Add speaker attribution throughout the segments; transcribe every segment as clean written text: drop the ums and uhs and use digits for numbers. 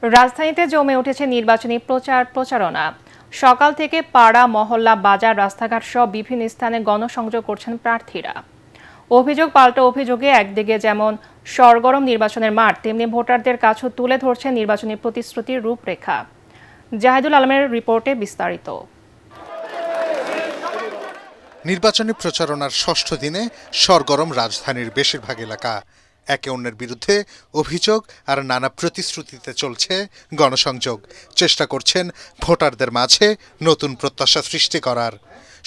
Speaker 1: রাজধানীতে জমে উঠেছে নির্বাচনী প্রচারণা। সকাল থেকে পাড়া, মহল্লা, বাজার, রাস্তাঘাট সহ বিভিন্ন স্থানে গণসংযোগ করছেন প্রার্থীরা। অভিযোগ পাল্টা অভিযোগে একদিকে যেমন সরগরম নির্বাচনের মাঠ, তেমনি ভোটারদের কাছেও তুলে ধরছে নির্বাচনী প্রতিশ্রুতির রূপরেখা। জাহিদুল আলমের রিপোর্টে বিস্তারিত।
Speaker 2: নির্বাচনী প্রচারণার ষষ্ঠ দিনে সরগরম রাজধানীর বেশিরভাগ এলাকা। একে অন্যের বিরুদ্ধে অভিযোগ আর নানা প্রতিশ্রুতিতে চলছে গণসংযোগ। চেষ্টা করছেন ভোটারদের মাঝে নতুন প্রত্যাশা সৃষ্টি করার।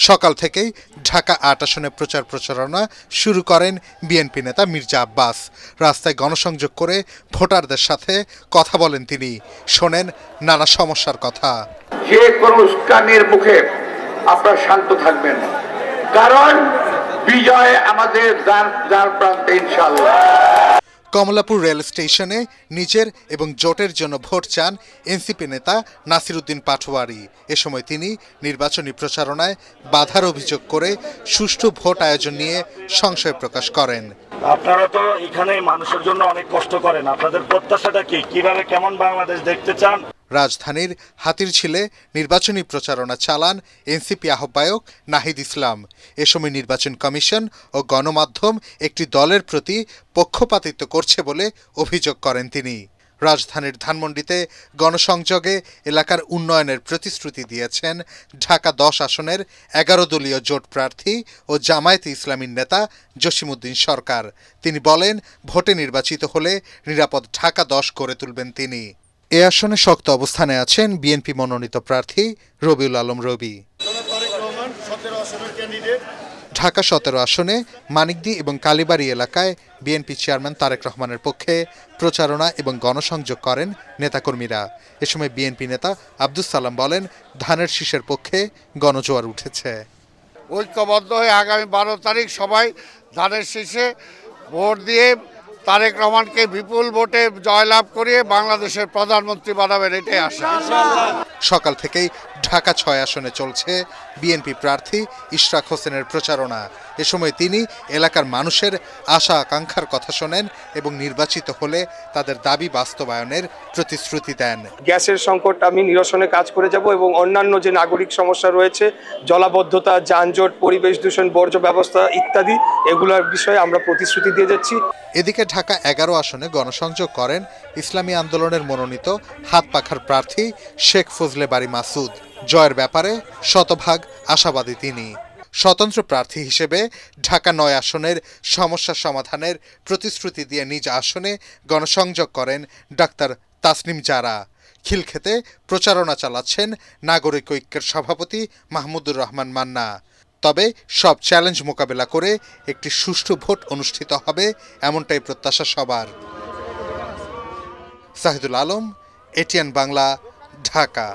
Speaker 2: সকাল থেকেই ঢাকা ৮ আসনে প্রচারণা শুরু করেন বিএনপি নেতা মির্জা আব্বাস। রাস্তায় গণসংযোগ করে ভোটারদের সাথে কথা বলেন তিনি, শোনেন নানা সমস্যার কথা।
Speaker 3: যে কোনো উস্কানির মুখে আপনারা শান্ত থাকবেন, কারণ বিজয় আমাদের দ্বার প্রান্তে ইনশাআল্লাহ।
Speaker 2: কমলাপুর রেল স্টেশনে নিজের এবং জোটের জন্য ভোট চান এনসিপি নেতা নাসিরউদ্দিন পাটোয়ারি। এ সময় তিনি নির্বাচনী প্রচারণায় বাধার অভিযোগ করে সুষ্ঠু ভোট আয়োজন নিয়ে সংশয় প্রকাশ করেন।
Speaker 4: আপনারা তো এখানে মানুষের জন্য অনেক কষ্ট করেন, আপনাদের প্রত্যাশাটা কি, কিভাবে কেমন বাংলাদেশ দেখতে চান?
Speaker 2: রাজধানীর হাতিরঝিলে নির্বাচনী প্রচারণা চালান এনসিপি আহ্বায়ক নাহিদ ইসলাম। এ সময় নির্বাচন কমিশন ও গণমাধ্যম একটি দলের প্রতি পক্ষপাতিত্ব করছে বলে অভিযোগ করেন তিনি। রাজধানীর ধানমন্ডিতে গণসংযোগে এলাকার উন্নয়নের প্রতিশ্রুতি দিয়েছেন ঢাকা ১০ আসনের ১১ দলীয় জোট প্রার্থী ও জামায়াতে ইসলামীর নেতা জসিমউদ্দিন সরকার। তিনি বলেন, ভোটে নির্বাচিত হলে নিরাপদ ঢাকা ১০ গড়ে তুলবেন তিনি। এ আসনে শক্ত অবস্থানে আছেন বিএনপি মনোনীত প্রার্থী রবিউল আলম রবি। ঢাকা ১৭ আসনে মানিকদি এবং কালীবাড়ি এলাকায় বিএনপি চেয়ারম্যান তারেক রহমানের পক্ষে প্রচারণা এবং গণসংযোগ করেন নেতাকর্মীরা। এ সময় বিএনপি নেতা আব্দুস সালাম বলেন, ধানের শীষের পক্ষে গণজোয়ার উঠেছে।
Speaker 5: ঐক্যবদ্ধ হয়ে আগামী ১২ তারিখ সবাই ধানের শীষে ভোট দিয়ে তারেক রহমানকে বিপুল ভোটে জয়লাভ করিয়ে বাংলাদেশের প্রধানমন্ত্রী বানাবেন, এটাই আশা।
Speaker 2: সকাল থেকেই ঢাকা ৬ আসনে চলছে বিএনপি প্রার্থী ইশরাক হোসেনের প্রচারণা। এ সময় তিনি এলাকার মানুষের আশা আকাঙ্ক্ষার কথা শোনেন এবং নির্বাচিত হলে তাদের দাবি বাস্তবায়নের প্রতিশ্রুতি দেন।
Speaker 6: গ্যাসের সংকট আমি নিরসনে কাজ করে যাব এবং অন্যান্য যে নাগরিক সমস্যা রয়েছে, জলাবদ্ধতা, যানজট, পরিবেশ দূষণ, বর্জ্য ব্যবস্থা ইত্যাদি, এগুলোর বিষয়ে আমরা প্রতিশ্রুতি দিয়ে যাচ্ছি।
Speaker 2: এদিকে ঢাকা ১১ আসনে গণসংযোগ করেন ইসলামী আন্দোলনের মনোনীত হাতপাখার প্রার্থী শেখ ফজলে বারী মাসুদ। জয়ের ব্যাপারে শতভাগ আশাবাদী তিনি। স্বতন্ত্র প্রার্থী হিসেবে ঢাকা ৯ আসনের সমস্যা সমাধানের প্রতিশ্রুতি দিয়ে নিজ আসনে গণসংযোগ করেন ডাক্তার তাসনিম জারা। খিলক্ষেতে প্রচারণা চালাচ্ছেন নাগরিক ঐক্যের সভাপতি মাহমুদুর রহমান মান্না। তবে সব চ্যালেঞ্জ মোকাবেলা করে একটি সুষ্ঠু ভোট অনুষ্ঠিত হবে, এমনটাই প্রত্যাশা সবার। জাহিদুল আলম, এটিএন বাংলা, ঢাকা।